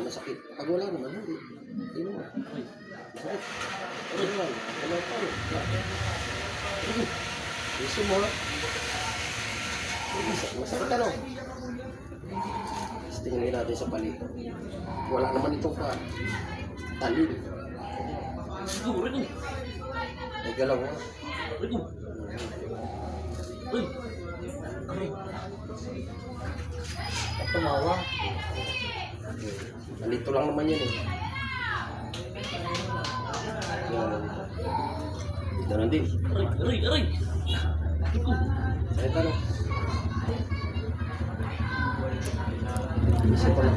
masakit. Pag wala naman, hindi. Hindi naman. Masakit. Wala. Wala pa rin. Gusto mo ha? Masakit ano? Tingnan natin sa palito. Wala naman itong talil. May galaw ha? At tumawa. Palito lang naman yan eh. Dito na din. Aray! Sakit ano? Isa pa lang.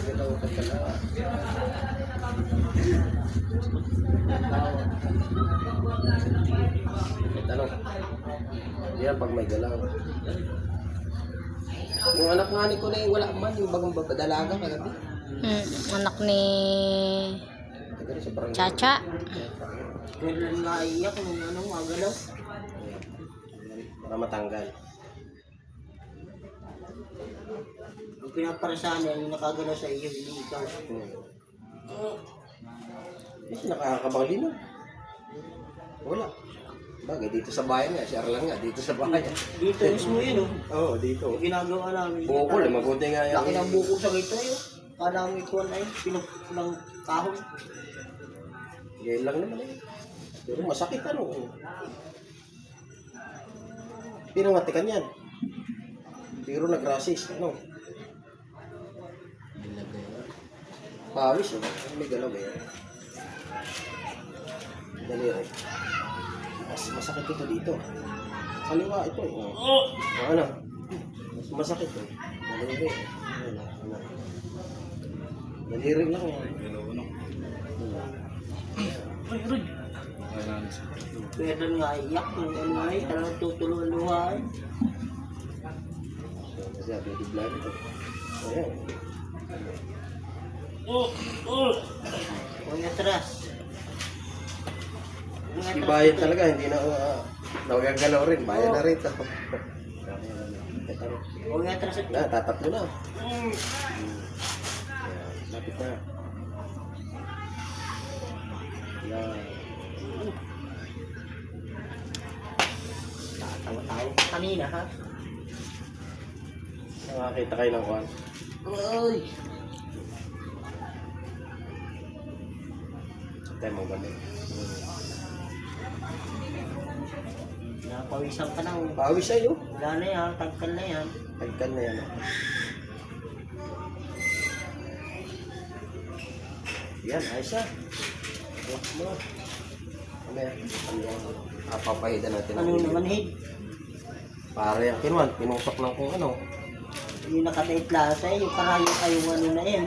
Ito ako pagkala. Ito ano? Yan pag may galaw. Yung anak nga ni ko na yung wala man, yung bagang dalaga kagabi. Anak ni Kagabi sa barangay. Chacha. Pero naiyak nung anong magalaw. Para matanggal. Yung pinaparesahan niya, yung nakagalaw sa iyo, hindi ikaw. Kasi nakakabang din nun. Wala. Bagay, dito sa bayan nga. Share lang nga, dito sa bayan. Dito mismo yun, oh. Oo, dito. Yung ginagawa namin. Bukol, mabuti nga yan. Laki ng buko sa gito yun. Kala mo ikuan ay pinok ng kahon. Yan lang naman eh. Pero masakit ano. Pinangatikan yan. Pero nag-rasis, ano. Pawis, ano. May galaw eh. Dali eh. Masakit ito dito. Kaliwa ito eh. Ano? Masakit eh. Daliri eh. Daliri lang eh. Pero nga iyak nung ano ay, talagang tutulungan luha ay. Kasi baby blood ito. Ayan. Huwag atras. Ibayan talaga, hindi na nagagalaw rin. Bayan na rin ito. Huwag atras at Tatatlo na. Lapit na. tawa-tawa kanina ha. Nakakita kayo ng kwan. Uy! Tayo mong gamit. Napawisan ka na. Pawis sa'yo. Wala na yan, tagkal na yan. Tagkan na yan. Yan, ayos na. Relax mo. Ano yan? Papahidan natin. Ano naman hid? Pare ang kinuan, pinusok lang kung ano. Yung nakadate lang sa'yo, yung karayo kayong ano na yan.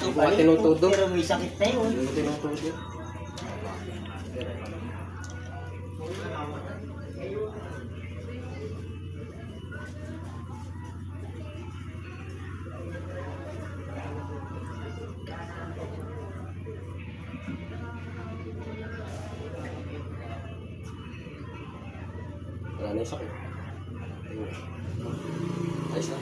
Yung mga tinutudo. Pero may sakit na yun. Yung tinutudo. Wala na yung sakit. Ayun. Ayos na.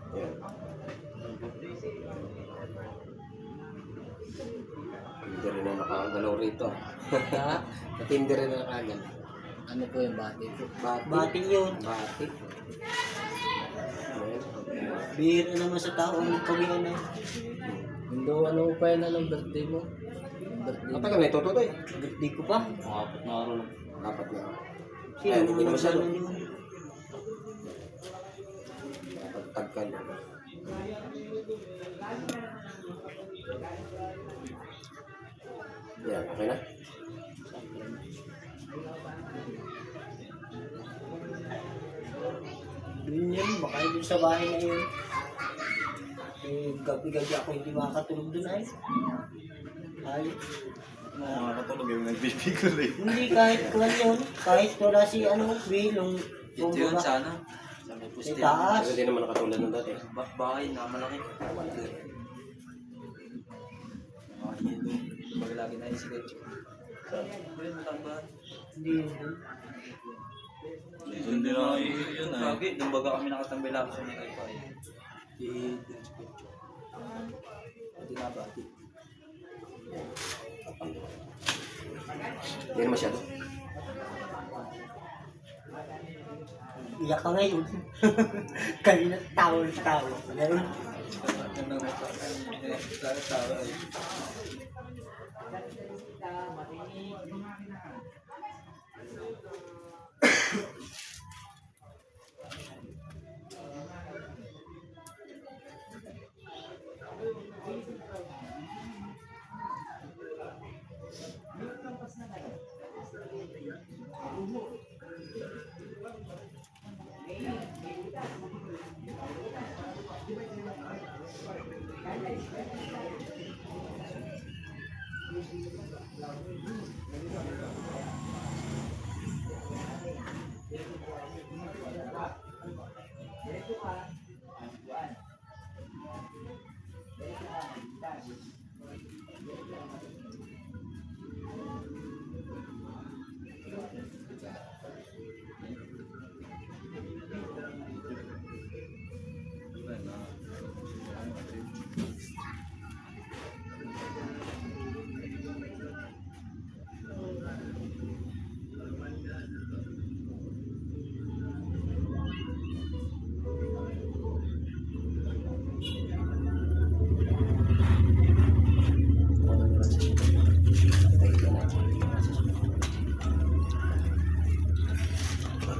Ayan. Hindi rin na nakagalaw rito. Ha? Matindi rin na nakagalaw. Ano po yung bati po? Batin yun. Bati. Bihira naman sa tao ang nagkagian na yun. Hindi ano pa yan na ng birthday mo? Birthday. Matagal na ito, Totoy. Birthday ko pa. Apat na araw. Apat na araw. Sino Ay, mo hindi na masyado. nagkagian yun? Tagkan. Yan, okay na? Yun yun, baka yun sa bahay na yun. Eh, gabi-gabi ako hindi makakatulog doon ay. Ay, Nakakatulog yung nagbibigol eh. hindi kahit kuwan yun, kahit wala si ano, Will, yung Ito yun baba. sana. Sa may Sa puste. taas. Hindi naman nakatulad ng dati. Bahay na malaki. lagi na yung sigaw. Ayun, matambahan. Hindi yun dun. Hindi na yun ah. Lagi, nung baga kami nakatambay lang sa mga iba. Hindi na ba? Hindi na masyado. Iyak ka ngayon. Kanina tawa. Ganun.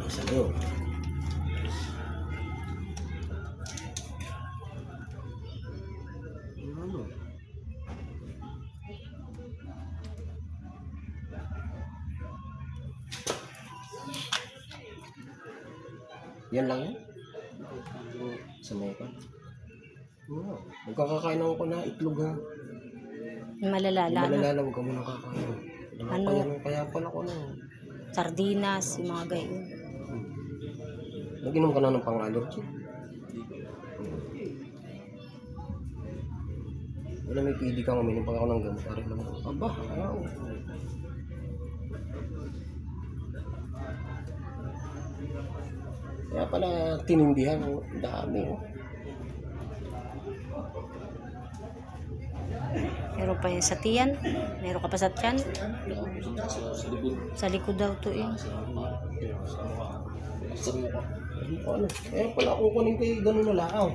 Sa'yo. Ano? Yan lang yun? Sa may pa? Oo. Magkakakain ako na itlog ha. Malalala na. Malalala, huwag ka muna kakain. Ano? Kaya pala ko na. Sardinas, yung mga gayon. Nag-inom ka na ng pang-allergy? Wala, may pili kang uminom pag ako ng gamot. Aray lang. Aba, ayaw. Kaya pala tinindihan. Ang dami. Oh. Meron pa yan sa tiyan. Meron ka pa sa tiyan. Sa likod daw to eh. Ano? Pala kukunin ko yung gano'n na lakaw.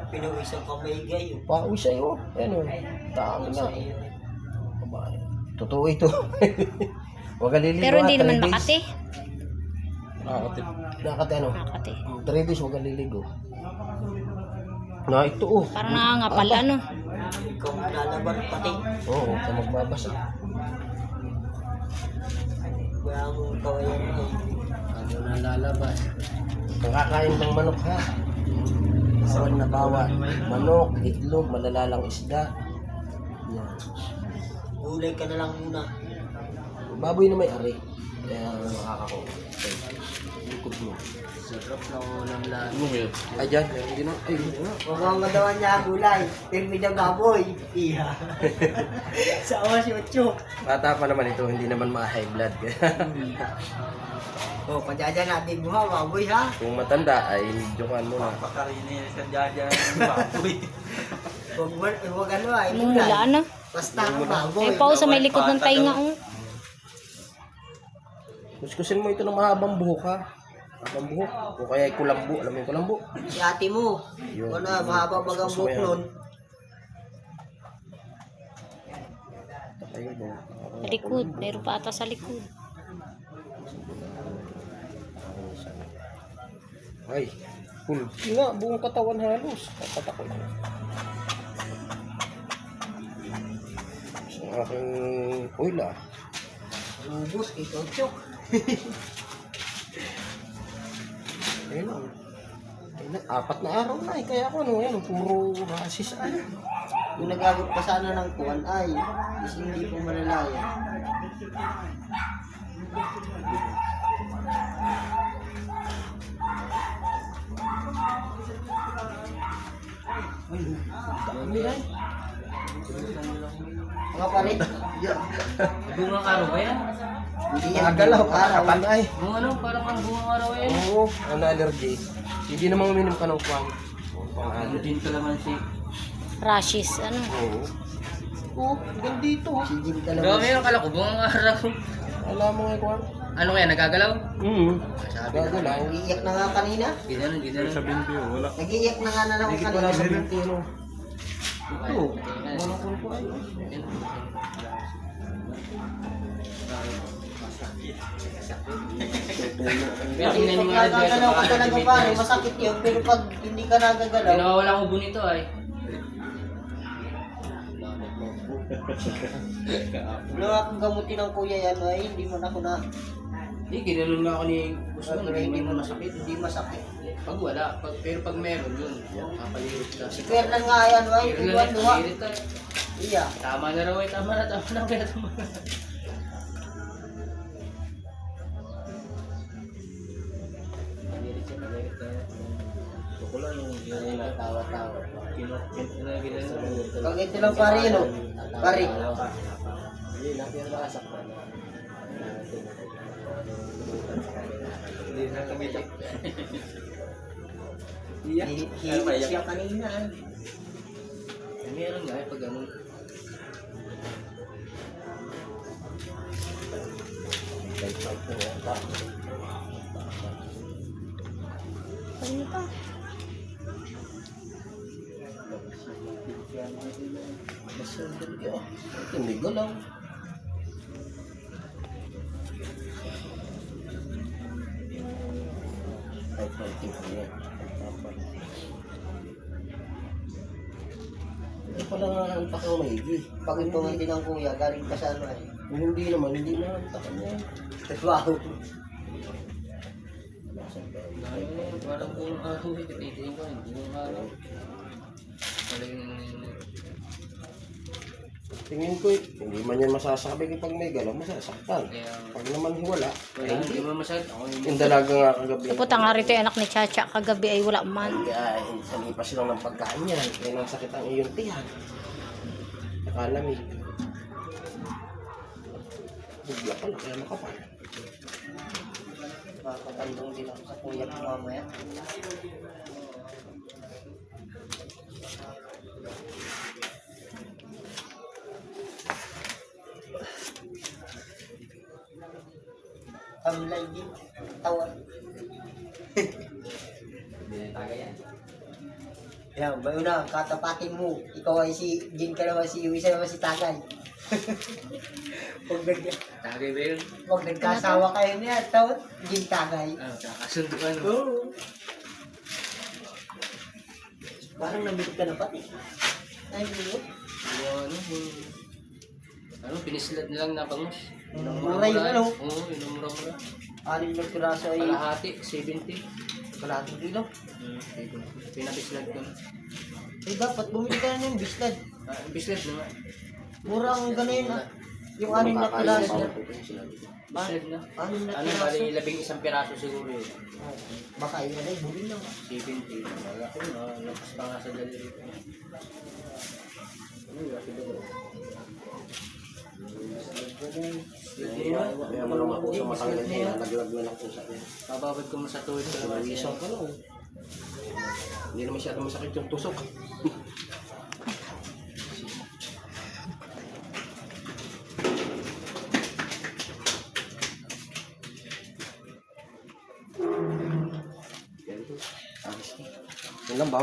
Pinawisang kamay gayo. Pauwi sa'yo. Ayan o. Dami na. Babae. Totoo ito. Huwag ka liligo. Pero hindi ha, 3 naman days. Makati. Nakati ano? Makati. 3 days huwag ka liligo. Na ito oh. Parang nangangapal ano. Ikaw lalaban pati. Oo, sa magbabasa. Wala mong kawayan mo. Ano na lalabas? Nakakain ng manok ha. Bawal na bawal. Manok, itlog, malalalang isda. Yan. Gulay ka na lang muna. Baboy na may ari. Kaya nakakakuha. Okay. Likod mo. Sarap na ulam lahat. Ay, dyan. Hindi na. Ay, Huwag ang madawan niya gulay. Pirmi na baboy. Iya. Sa awa si Ocho. bata pa naman ito. Hindi naman ma-high blood. O, padyaja natin buha, baboy ha. Kung matanda ay jokan mo na. Pakarini sa dyan ng baboy. Huwag ano ay. Mumula na. Basta ang baboy. Ay pa sa may likod ng tainga oh. Kuskusin mo ito ng mahabang buhok ha. Mahabang buhok. O kaya ay kulambu. Alam mo yung kulambu? Si ate mo. Yun. Ano, mahaba bagang Gusto mo buhok yan. nun. Ayun mo. Sa likod. Meron pa ata sa likod. Ay, cool. Yun nga, buong katawan halos. Kapatakot. Sa aking oil ah. Ubus kay Ocho. Ayun lang. Ayun lang. 4 na araw na eh. Kaya ako ano yan, puro rasis ay. Kung nagagot pa sana ng kuwan ay, is hindi po malalaya. Dami ay. Mga pare. Bungang araw ba yan? Hindi Nakagalaw, kakapan ay. Yung ano, parang ang bungang araw yan. Oo, ano allergy. Hindi naman uminom ka ng kwan. Ano din ka naman si... Rashes, ano. Oo. Oo, hanggang dito. Si Jim Pero talaga. meron kala ko, bungang araw. Alam mo nga kwan. Ano kaya, nagagalaw? Sabi na lang. Nag-iiyak na nga kanina. Ginanon, ginanon. Nag-iiyak na nga na lang Higit kanina. wala sa binti, ano. Oo. Pero tingnan Pag nyo nga nagagalaw ka talaga pare, masakit yun. Pero pag hindi ka nagagalaw, Pinawawala ko bunito ay. wala akong gamutin ng kuya yan ay hindi man ako na Hindi, ginanon nga ako ni Gusto pero hindi mo masakit, hindi masakit. Pag wala, pero pag meron yun, kapalirit ka. Si Fernan nga yan ay, Pero tuwa tuwa. irit tayo. Iya. Tama na raw eh, tama na, kaya tama na. Gusto ko lang yung Tawa-tawa. ginanon. Pag ito lang pare yun o. Pare. Hindi, napirasak pa na. Hindi na kamitak. Hihilig siya kanina. Meron nga pag ano. Ano pa? Hindi ko lang. Ay, fighting ko yan. Hindi pala nga antak ang maigi. Pag ito nga din ang kuya, galing pa sa ano ay. Kung hindi naman, hindi na antakan niya. Wow. Parang kung araw eh, titihin ko, hindi mo araw. Tingin ko, hindi man yan masasabi kapag may galaw, masasaktan. Pag naman hiwala, ay Hindi hindi. mo masakit. Ako yung Yung dalaga nga kagabi. Pupunta nga rito yung anak ni Chacha. Kagabi ay wala man. Kaya sa lipas lang ng pagkain yan. Kaya nang sakit ang iyong tiyan. Nakalamig. Bugla pala, kaya makapal. Makakatandong din ako sa kuya ko mamaya. Tamlay din. Tawan. Yan, bayo na, katapatin mo. Ikaw ay si Jin ka naman si Iwi, naman si Tagay. tagay ba yun? Huwag nagkasawa kayo niya, tawad, Jin Tagay. Kakasundo ka no? Oo. Parang nabili ka na pati. Ay, hindi. Ano, pinislat nilang napangos. Mura yun, ano? Oo, inumura-mura. 6 na piraso ay Kalahati, 70. kalating kilo. 70. Pinapislat ko na. Eh, dapat bumili ka na ng bislad. Bislat na nga. Mura ang ganun ah. Yung 6 na piraso. Bislat na. 6 na Ano, piraso. bali 11 piraso siguro yun. Oh, baka yun ay buli lang. 70. Wala ko na, lakas pa nga sa daliri ko. Ano, laki ba ko? Kaya malong ako sa matanggal niya. Naglag na lang po sa akin. Bababad ko mo sa tuhod ko naman. Isang ka lang. Hindi na masyado masakit yung tusok. Yan lang ba?